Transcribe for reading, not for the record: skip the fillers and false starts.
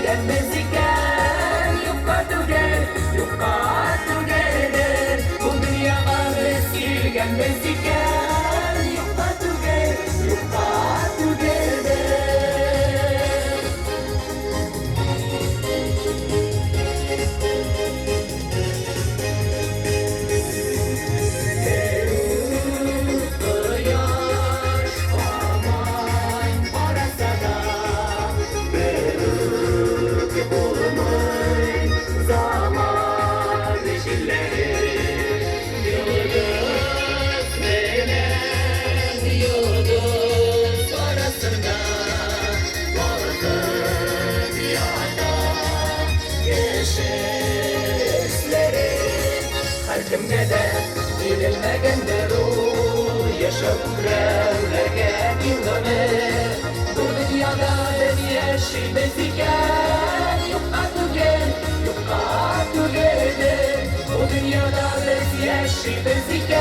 gelmez iken yufka tüger. Bu dünyada eski gelmez iken yufka tüger. Kimde de gidilmegendir o yaşamlarken yılını bu dünyada beni yaşayımız iken yufka tüger. Bu dünyada beni yaşayımız iken